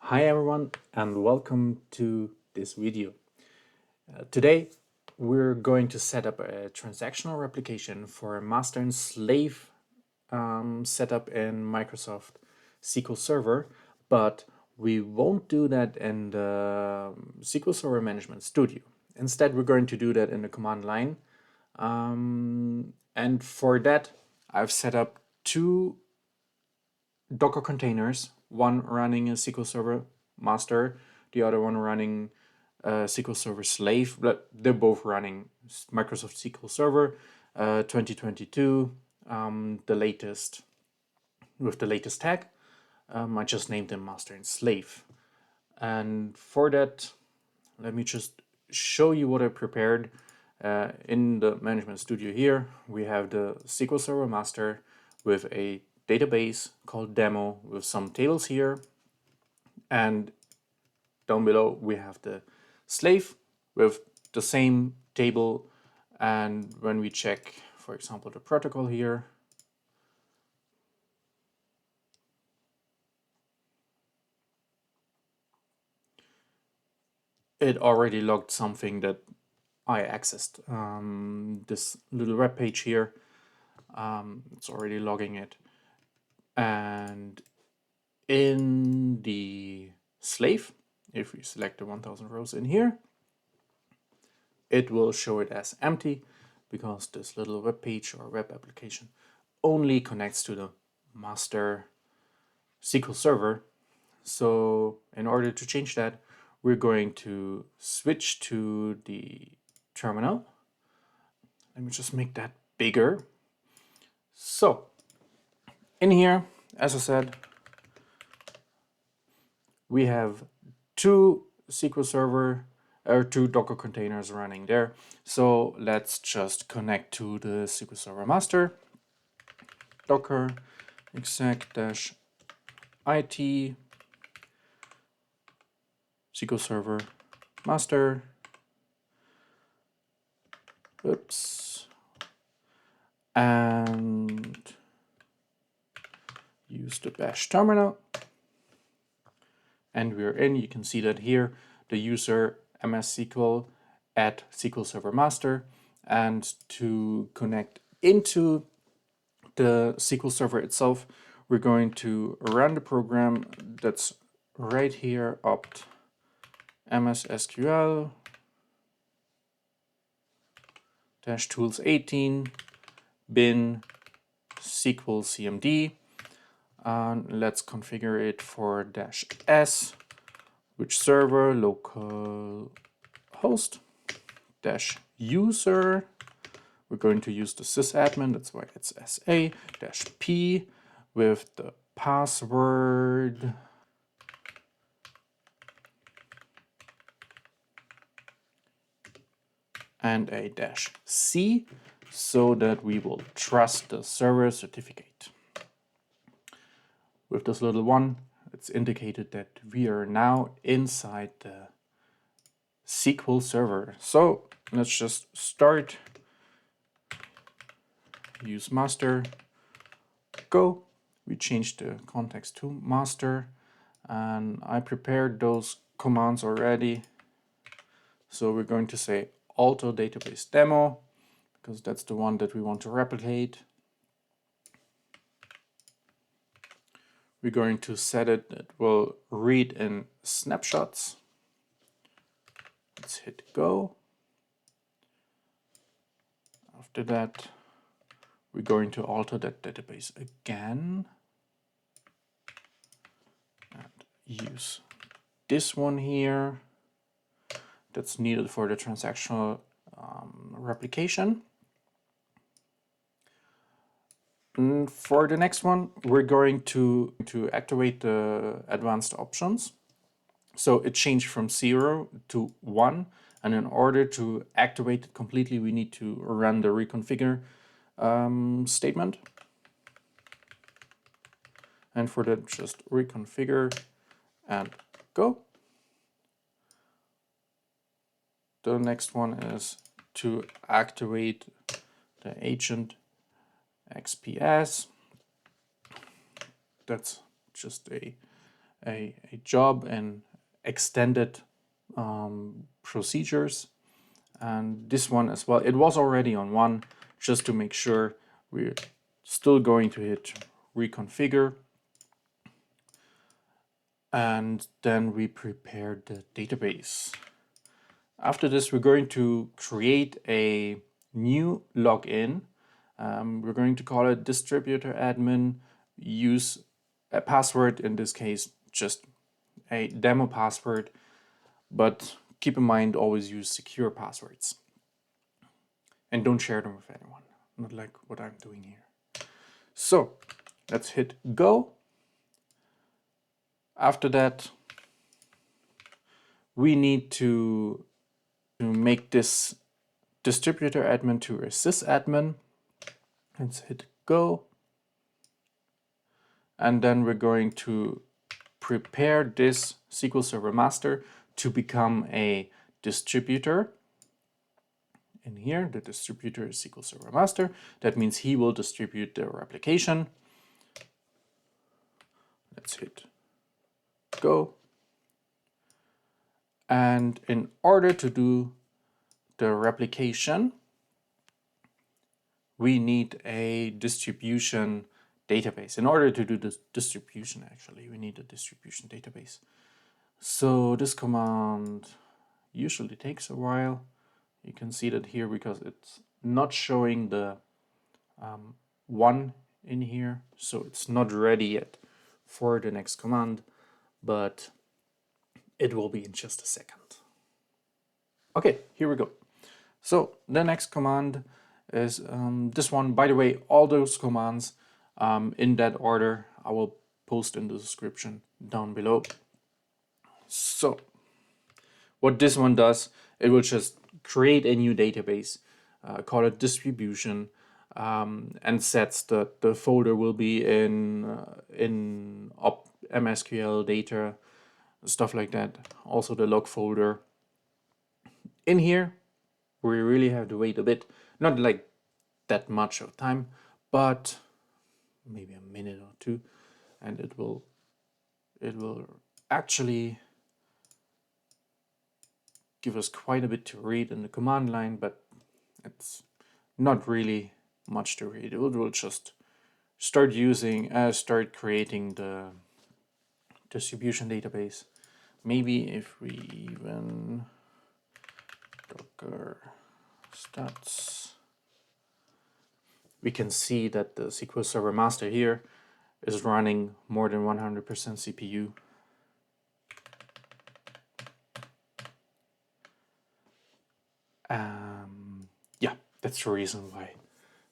Hi everyone and welcome to this video. Today we're going to set up a transactional replication for a master and slave setup in Microsoft SQL Server, but we won't do that in the SQL Server Management Studio. Instead, we're going to do that in the command line. And for that, I've set up two Docker containers, one running a SQL Server Master, the other one running SQL Server Slave. They're both running Microsoft SQL Server 2022, the latest, with the latest tag. I just named them Master and Slave. And for that, let me just show you what I prepared. In the Management Studio here, we have the SQL Server Master with a database called demo with some tables here, and down below we have the slave with the same table. And when we check, for example, the protocol here, it already logged something that I accessed. This little web page here, it's already logging it. And in the slave, if we select the 1000 rows in here, it will show it as empty because this little web page or web application only connects to the master SQL Server. So in order to change that, we're going to switch to the terminal. Let me just make that bigger. So in here, as I said, we have two SQL Server or two Docker containers running there. So let's just connect to the SQL Server Master. Docker exec-it SQL Server Master. Oops. And use the bash terminal. And we're in. You can see that here, the user mssql at SQL Server Master. And to connect into the SQL Server itself, we're going to run the program that's right here, opt mssql -tools 18 bin SQLCMD. Let's configure it for -s, which server, local host, -user. We're going to use the SysAdmin, that's why it's SA, -p with the password and a -c, so that we will trust the server certificate. With this little one, it's indicated that we are now inside the SQL Server. So let's just start, use master, go. We changed the context to master, and I prepared those commands already. So we're going to say auto database demo, because that's the one that we want to replicate. We're going to set it that will read in snapshots. Let's hit go. After that, we're going to alter that database again and use this one here that's needed for the transactional replication. And for the next one, we're going to activate the advanced options. So it changed from 0 to 1, and in order to activate it completely, we need to run the reconfigure statement. And for that, just reconfigure and go. The next one is to activate the Agent XPs. That's just a a job and extended procedures. And this one as well, it was already on 1, just to make sure. We're still going to hit reconfigure, and then we prepare the database. After this, we're going to create a new login. We're going to call it DistributorAdmin, use a password, in this case just a demo password, but keep in mind, always use secure passwords and don't share them with anyone, not like what I'm doing here. So let's hit go. After that, we need to make this DistributorAdmin to a SysAdmin. Let's hit go. And then we're going to prepare this SQL Server Master to become a distributor. In here, the distributor is SQL Server Master. That means he will distribute the replication. Let's hit go. And in order to do the replication, we need a distribution database. In order to do this distribution, actually, we need a distribution database. So this command usually takes a while. You can see that here because it's not showing the 1 in here, so it's not ready yet for the next command, but it will be in just a second. Okay, here we go. So the next command is this one. By the way, all those commands in that order I will post in the description down below. So what this one does, it will just create a new database, call it distribution, and sets that the folder will be in msql data, stuff like that. Also the log folder. In here, we really have to wait a bit, not like that much of time, but maybe a minute or two, and it will actually give us quite a bit to read in the command line, but it's not really much to read. It will just start creating the distribution database. Maybe if we even docker stats, we can see that the SQL Server Master here is running more than 100% CPU. Yeah, that's the reason why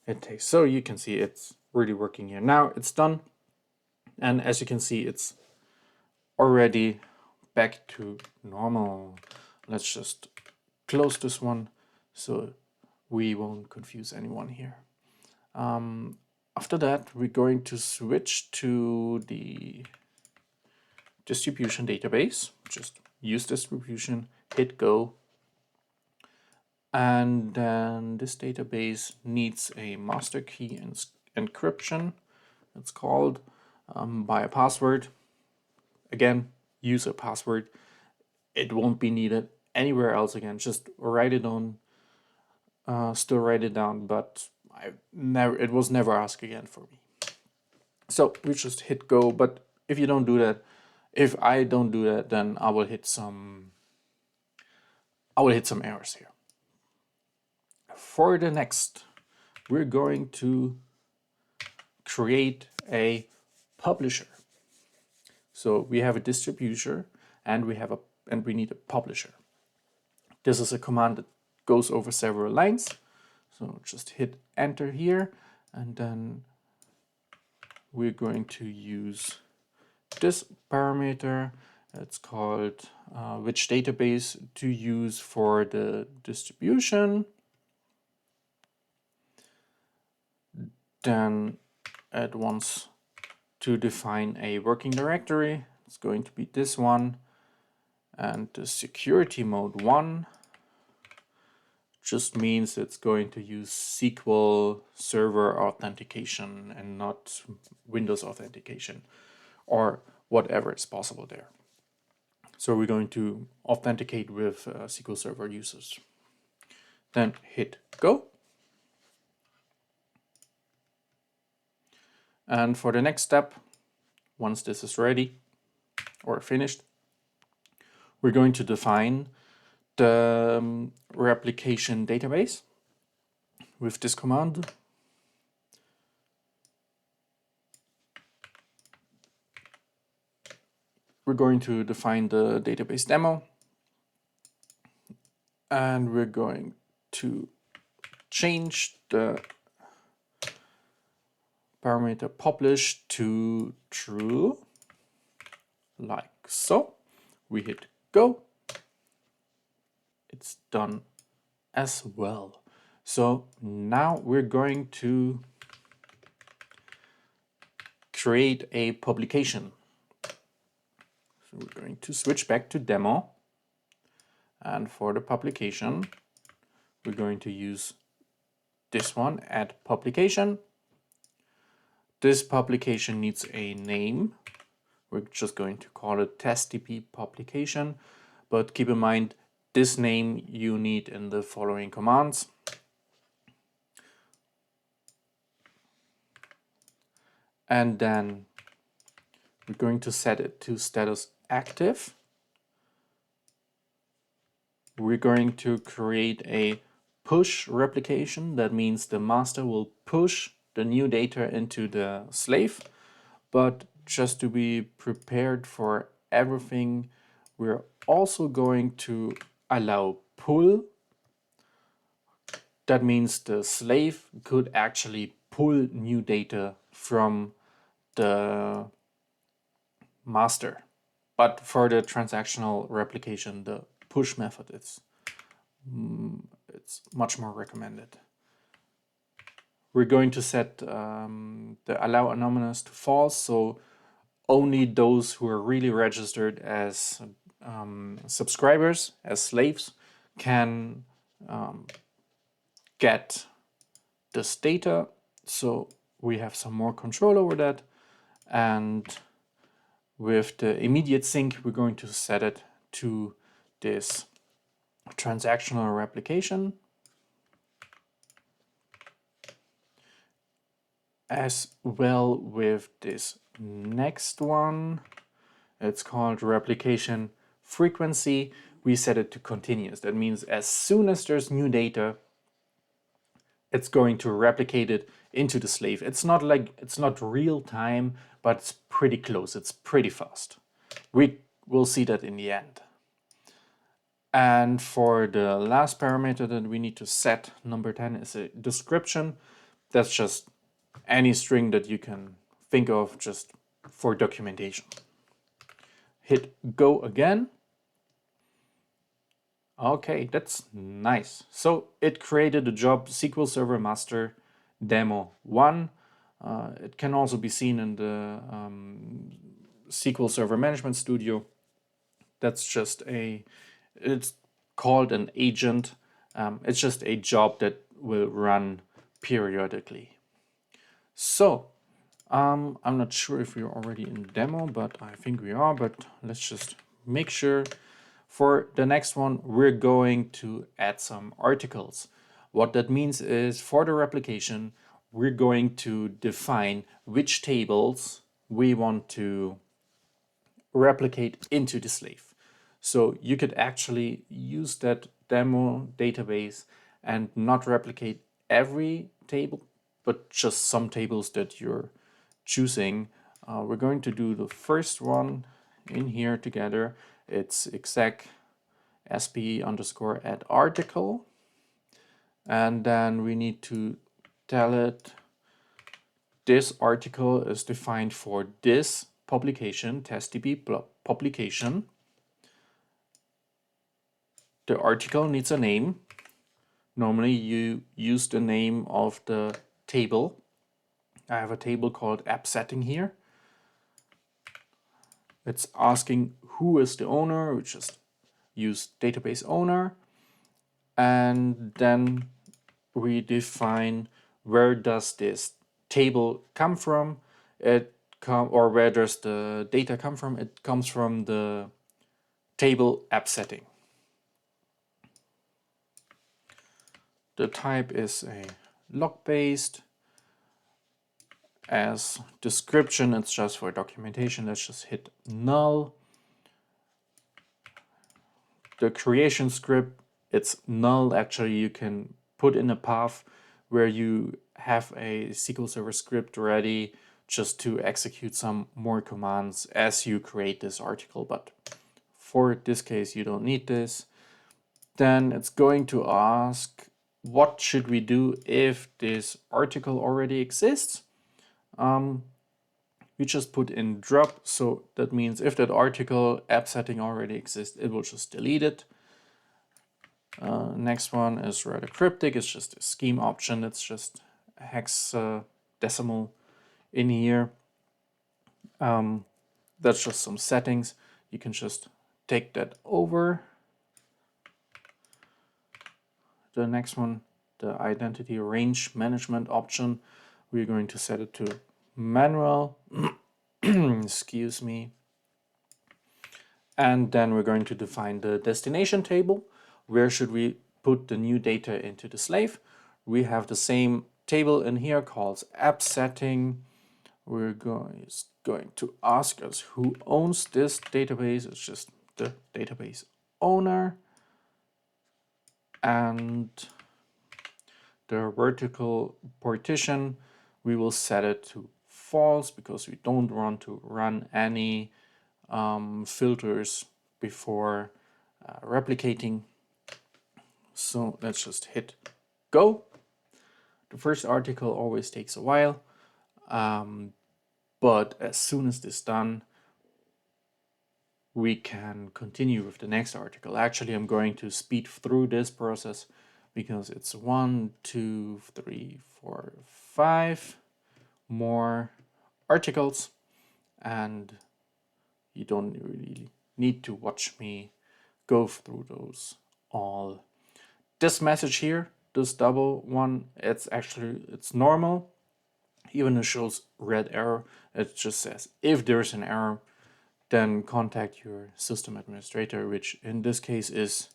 it takes. So you can see it's really working here. Now it's done. And as you can see, it's already back to normal. Let's just close this one so we won't confuse anyone here. After that, we're going to switch to the distribution database. Just use distribution, hit go. And then this database needs a master key encryption. It's called by a password. Again, use a password. It won't be needed anywhere else again. Just write it down. Still write it down, but it was never asked again for me. So we just hit go. But if you don't do that, if I don't do that, then I will hit some errors here. For the next, we're going to create a publisher. So we have a distributor and we need a publisher. This is a command that goes over several lines. So just hit enter here, and then we're going to use this parameter. It's called which database to use for the distribution. Then it wants to define a working directory. It's going to be this one, and the security mode 1 just means it's going to use SQL Server authentication and not Windows authentication. Or whatever is possible there. So we're going to authenticate with SQL Server users. Then hit go. And for the next step, once this is ready or finished, we're going to define the replication database with this command. We're going to define the database demo, and we're going to change the parameter publish to true, like so. We hit go. It's done as well. So now we're going to create a publication. So we're going to switch back to demo, and for the publication we're going to use this one, add publication. This publication needs a name. We're just going to call it testdb publication, but keep in mind this name you need in the following commands. And then we're going to set it to status active. We're going to create a push replication. That means the master will push the new data into the slave. But just to be prepared for everything, we're also going to allow pull. That means the slave could actually pull new data from the master. But for the transactional replication, the push method it's much more recommended. We're going to set the allow anonymous to false, so only those who are really registered as subscribers, as slaves, can get this data. So we have some more control over that. And with the immediate sync, we're going to set it to this transactional replication. As well with this next one, it's called replication frequency. We set it to continuous. That means as soon as there's new data, it's going to replicate it into the slave. It's not real time, but it's pretty close. It's pretty fast. We will see that in the end. And for the last parameter that we need to set, number 10, is a description. That's just any string that you can think of just for documentation. Hit go again. Okay, that's nice. So it created a job SQL Server Master Demo 1. It can also be seen in the SQL Server Management Studio. That's just it's called an agent. It's just a job that will run periodically. So I'm not sure if we're already in demo, but I think we are, but let's just make sure. For the next one, we're going to add some articles. What that means is for the replication, we're going to define which tables we want to replicate into the slave. So you could actually use that demo database and not replicate every table, but just some tables that you're choosing. We're going to do the first one in here together. It's exec sp underscore add article. And then we need to tell it this article is defined for this publication, testdb publication. The article needs a name. Normally you use the name of the table. I have a table called app setting here. It's asking who is the owner, we just use database owner. And then we define where does this table come from. It or where does the data come from? It comes from the table app setting. The type is a log-based. As description, it's just for documentation. Let's just hit null. The creation script, it's null. Actually, you can put in a path where you have a SQL Server script ready just to execute some more commands as you create this article. But for this case, you don't need this. Then it's going to ask, what should we do if this article already exists? We just put in drop, so that means if that article app setting already exists, it will just delete it. Next one is rather cryptic. It's just a scheme option. It's just a hexadecimal in here. That's just some settings. You can just take that over. The next one, the identity range management option, we're going to set it to manual. Excuse me. And then we're going to define the destination table. Where should we put the new data into the slave? We have the same table in here called app setting. We're going to ask us who owns this database. It's just the database owner. And the vertical partition, we will set it to false because we don't want to run any filters before replicating. So let's just hit go. The first article always takes a while, but as soon as this is done, we can continue with the next article. Actually, I'm going to speed through this process because it's 1, 2, 3, 4, 5 more articles, and you don't really need to watch me go through those all. This message here, this double one, it's normal. Even it shows red error. It just says if there's an error, then contact your system administrator, which in this case is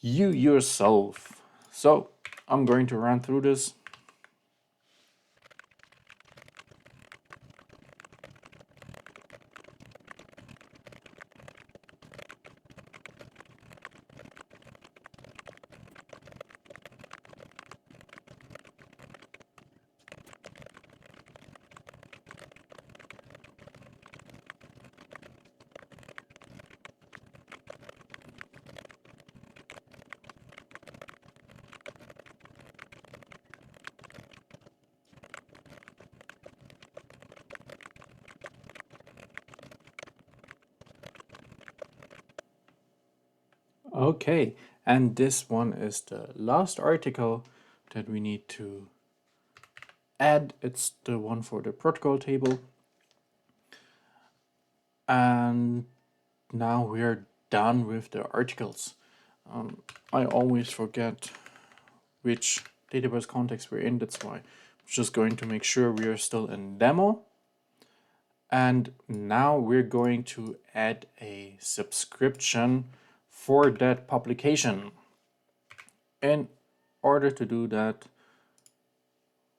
you yourself. So I'm going to run through this. Okay, and this one is the last article that we need to add. It's the one for the protocol table. And now we're done with the articles. I always forget which database context we're in. That's why I'm just going to make sure we are still in demo. And now we're going to add a subscription for that publication. In order to do that,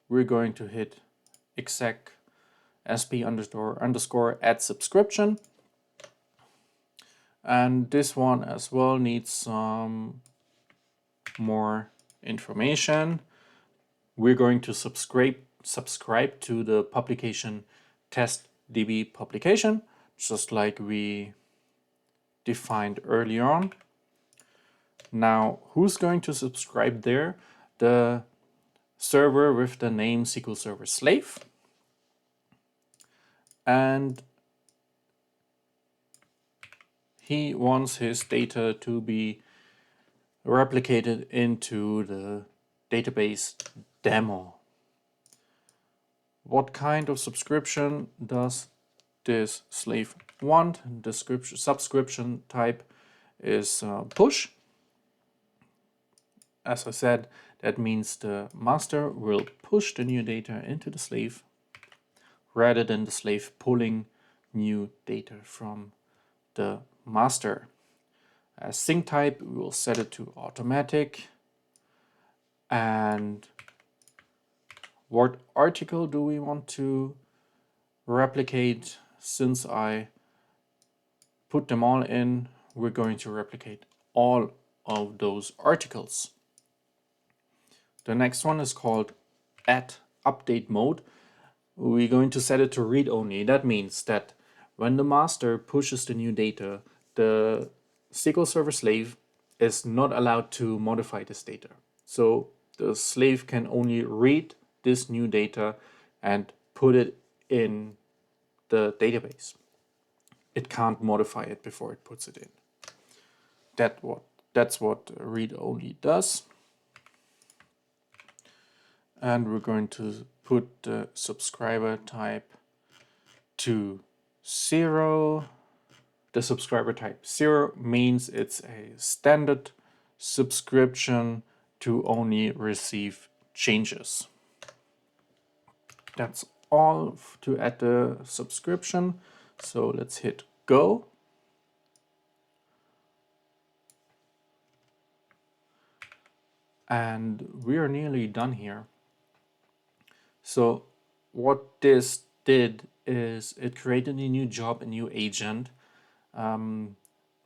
we're going to hit exec sp__ add subscription. And this one as well needs some more information. We're going to subscribe to the publication testDB publication, just like we defined earlier on. Now, who's going to subscribe there? The server with the name SQL Server Slave. And he wants his data to be replicated into the database demo. What kind of subscription does this slave want? The subscription type is push. As I said, that means the master will push the new data into the slave, rather than the slave pulling new data from the master. As sync type, we will set it to automatic. And what article do we want to replicate? Since I put them all in, we're going to replicate all of those articles. The next one is called at update mode. We're going to set it to read only. That means that when the master pushes the new data, the SQL Server slave is not allowed to modify this data. So the slave can only read this new data and put it in the database. It can't modify it before it puts it in. That's what read only does. And we're going to put the subscriber type to 0. The subscriber type 0 means it's a standard subscription to only receive changes. That's all to add the subscription. So let's hit go. And we are nearly done here. So what this did is it created a new job, a new agent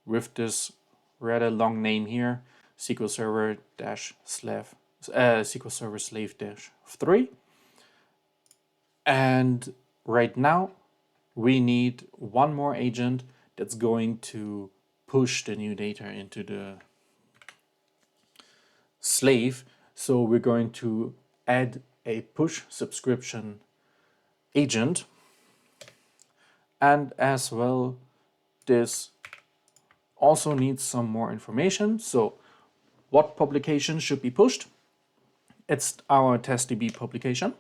with this rather long name here, SQL Server Slave-3. And right now we need one more agent that's going to push the new data into the slave. So we're going to add a push subscription agent, and as well this also needs some more information. So what publication should be pushed? It's our testDB publication.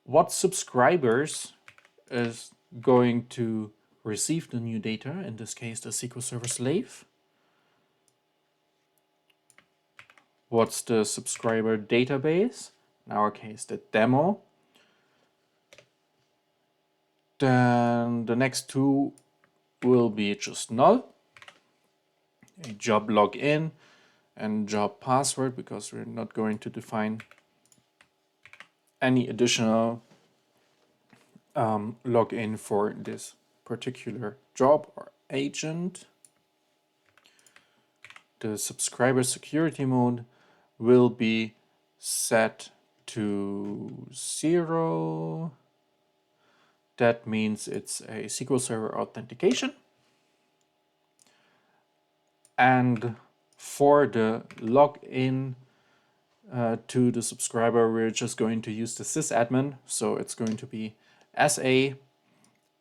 What subscribers is going to receive the new data, in this case the SQL Server slave? What's the subscriber database? In our case, the demo. Then the next two will be just null. A job login and job password, because we're not going to define any additional login for this particular job or agent. The subscriber security mode will be set to 0. That means it's a SQL Server authentication. And for the login to the subscriber, we're just going to use the SysAdmin. So it's going to be SA.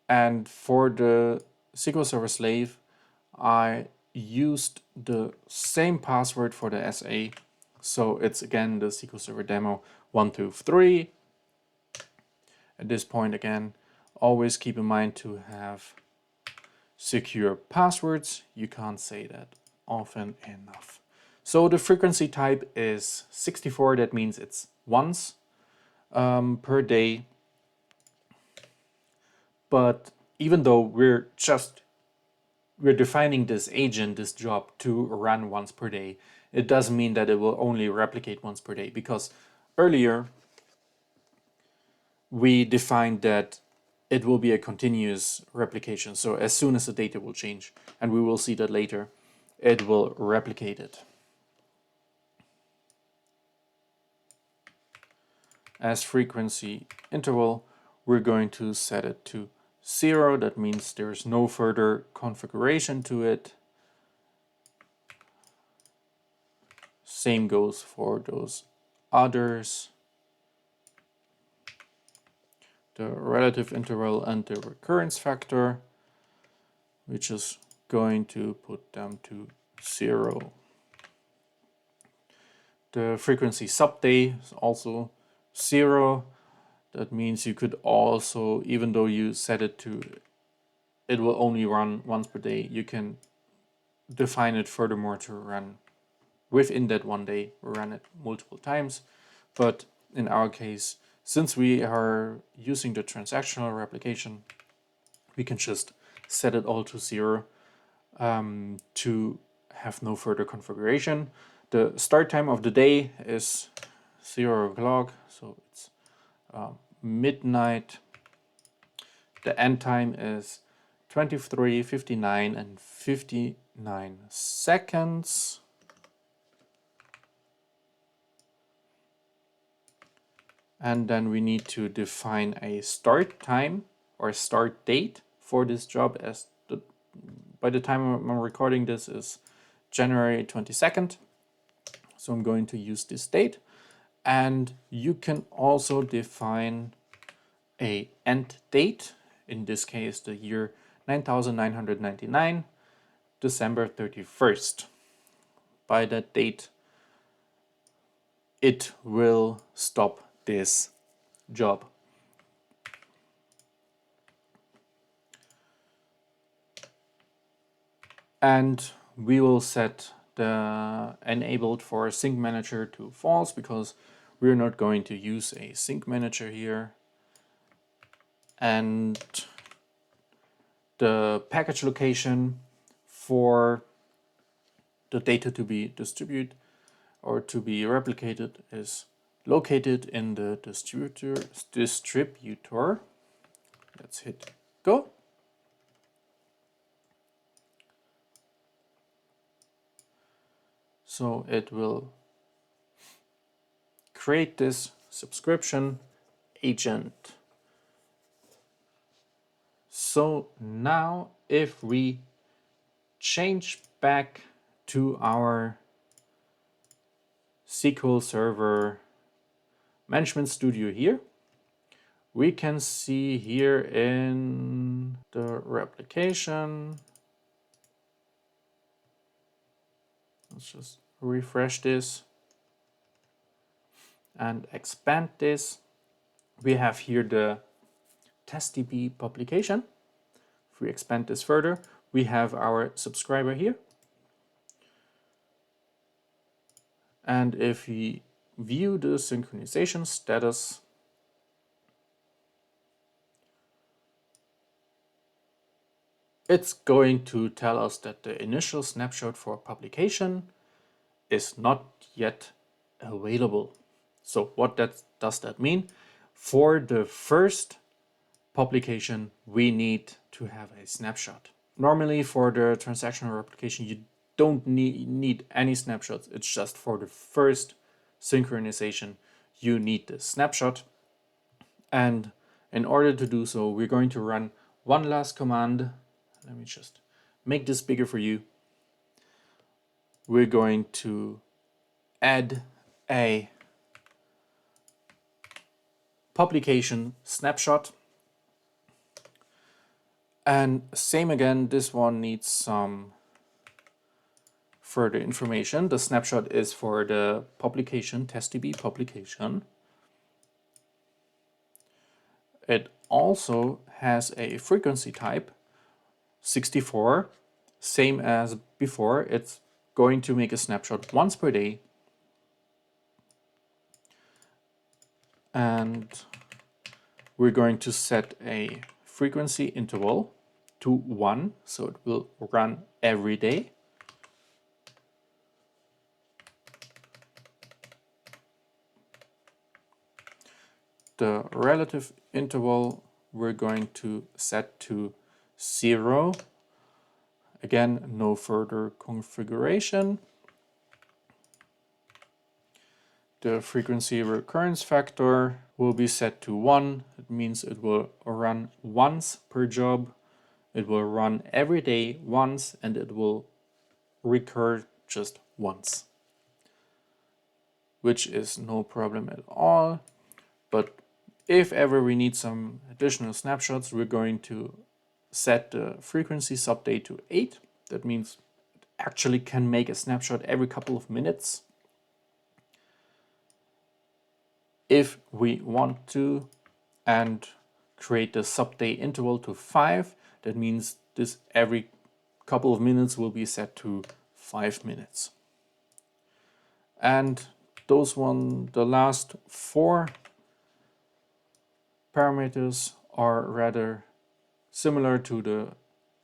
And for the SQL Server slave, I used the same password for the SA. So it's again the SQL Server demo 123. At this point, again, always keep in mind to have secure passwords. You can't say that often enough. So the frequency type is 64. That means it's once per day. But even though we're defining this agent, this job, to run once per day, it doesn't mean that it will only replicate once per day, because earlier we defined that it will be a continuous replication. So as soon as the data will change, and we will see that later, it will replicate it. As frequency interval, we're going to set it to 0. That means there's no further configuration to it. Same goes for those others. The relative interval and the recurrence factor, which is going to put them to 0. The frequency subday is also 0. That means you could also, even though you set it to, it will only run once per day, you can define it furthermore to run within that one day, run it multiple times. But in our case, Since we are using the transactional replication, we can just set it all to 0 to have no further configuration. The start time of the day is 0 o'clock, so it's midnight. The end time is 23:59 and 59 seconds. And then we need to define a start time or start date for this job, as by the time I'm recording this is January 22nd. So I'm going to use this date. And you can also define a end date, in this case the year 9999, December 31st. By that date it will stop this job. And we will set the enabled for sync manager to false, because we're not going to use a sync manager here. And the package location for the data to be distributed or to be replicated is located in the distributor. Let's hit go. So it will create this subscription agent. So now if we change back to our SQL Server Management Studio here, we can see here in the replication, let's just refresh this and expand this. We have here the TestDB publication. If we expand this further, we have our subscriber here. And if we view the synchronization status, it's going to tell us that the initial snapshot for publication is not yet available. So what does that mean? For the first publication, we need to have a snapshot. Normally for the transactional replication, you don't need any snapshots. It's just for the first synchronization, you need the snapshot. And in order to do so, we're going to run one last command. Let me just make this bigger for you. We're going to add a publication snapshot. And same again, this one needs some further information. The snapshot is for the publication, TestDB publication. It also has a frequency type, 64, same as before. It's going to make a snapshot once per day. And we're going to set a frequency interval to 1, so it will run every day. The relative interval we're going to set to 0. Again, no further configuration. The frequency recurrence factor will be set to 1. It means it will run once per job. It will run every day once, and it will recur just once, which is no problem at all. But if ever we need some additional snapshots, we're going to set the frequency subdate to 8. That means it actually can make a snapshot every couple of minutes. If we want to, and create the subday interval to 5, that means this every couple of minutes will be set to 5 minutes. And the last 4 parameters are rather similar to the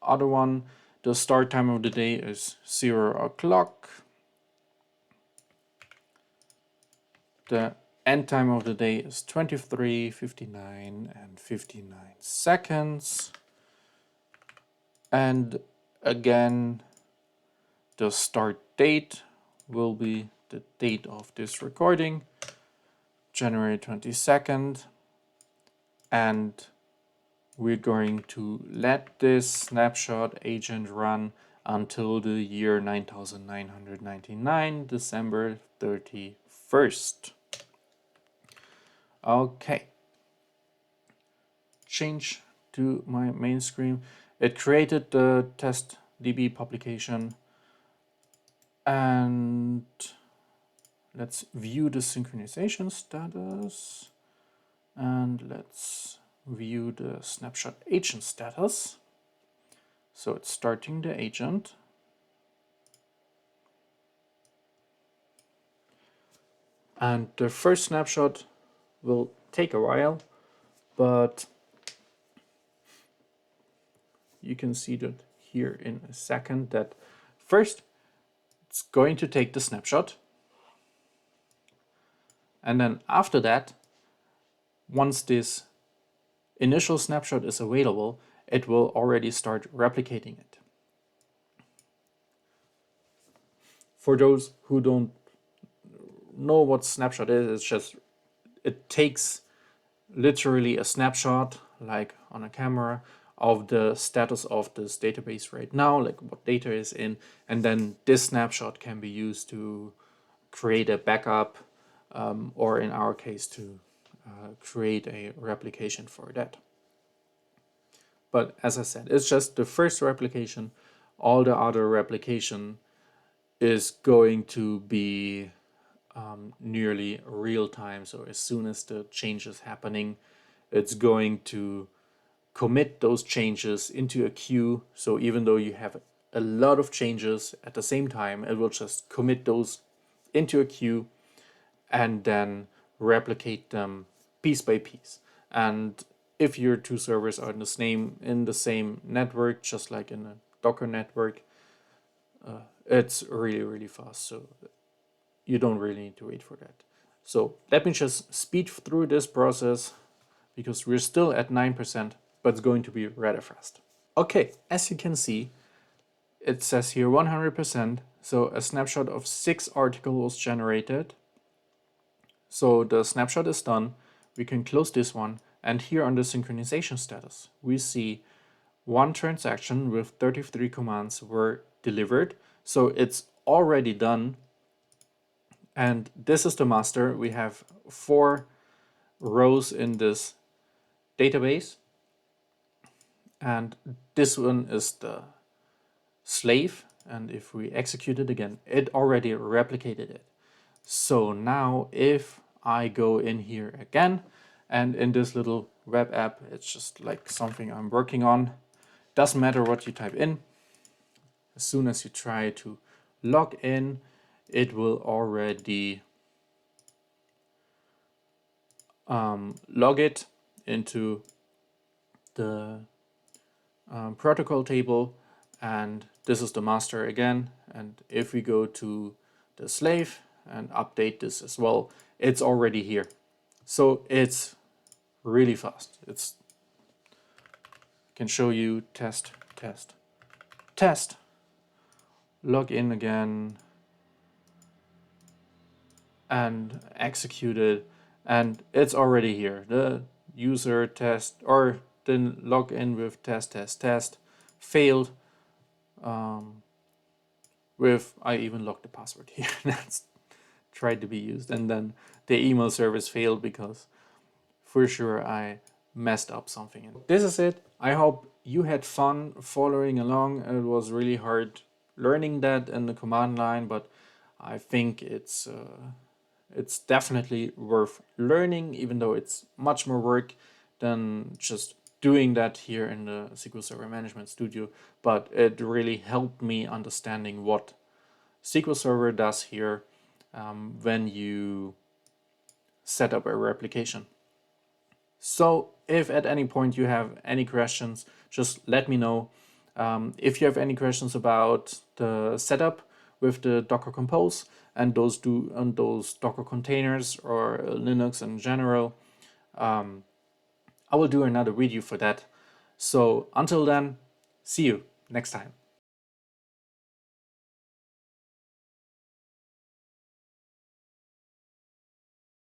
other one. The start time of the day is 0 o'clock. The end time of the day is 23:59 and 59 seconds. And again, the start date will be the date of this recording, January 22nd. And we're going to let this snapshot agent run until the year 9999, December 31st. Okay. Change to my main screen. It created the test DB publication. And let's view the synchronization status. And let's view the snapshot agent status. So it's starting the agent. And the first snapshot will take a while, but you can see that here in a second that first it's going to take the snapshot. And then after that, once this initial snapshot is available, it will already start replicating it. For those who don't know what snapshot is, it's just, it takes literally a snapshot, like on a camera, of the status of this database right now, like what data is in, and then this snapshot can be used to create a backup, or in our case to create a replication for that. But as I said, it's just the first replication. All the other replication is going to be nearly real time. So as soon as the change is happening, it's going to commit those changes into a queue. So even though you have a lot of changes at the same time, it will just commit those into a queue and then replicate them piece by piece. And if your two servers are in the same network, just like in a Docker network, it's really fast. So you don't really need to wait for that. So let me just speed through this process because we're still at 9%, but it's going to be rather fast. Okay, as you can see, it says here 100%. So a snapshot of 6 articles was generated. So the snapshot is done. We can close this one. And here on the synchronization status, we see 1 transaction with 33 commands were delivered. So it's already done. And this is the master. We have 4 rows in this database. And this one is the slave. And if we execute it again, it already replicated it. So now if I go in here again, and in this little web app, it's just like something I'm working on. Doesn't matter what you type in. As soon as you try to log in, it will already log it into the protocol table. And this is the master again. And if we go to the slave and update this as well, it's already here. So it's really fast. It's can show you test, log in again and execute it, and it's already here. The user test or then log in with test failed. I even logged the password here. That's tried to be used, and then the email service failed because for sure I messed up something. This is it. I hope you had fun following along. It was really hard learning that in the command line, but I think it's definitely worth learning, even though it's much more work than just doing that here in the SQL Server Management Studio. But it really helped me understanding what SQL Server does here when you set up a replication. So if at any point you have any questions, just let me know. If you have any questions about the setup with the Docker Compose and those Docker containers or Linux in general, I will do another video for that. So until then, see you next time.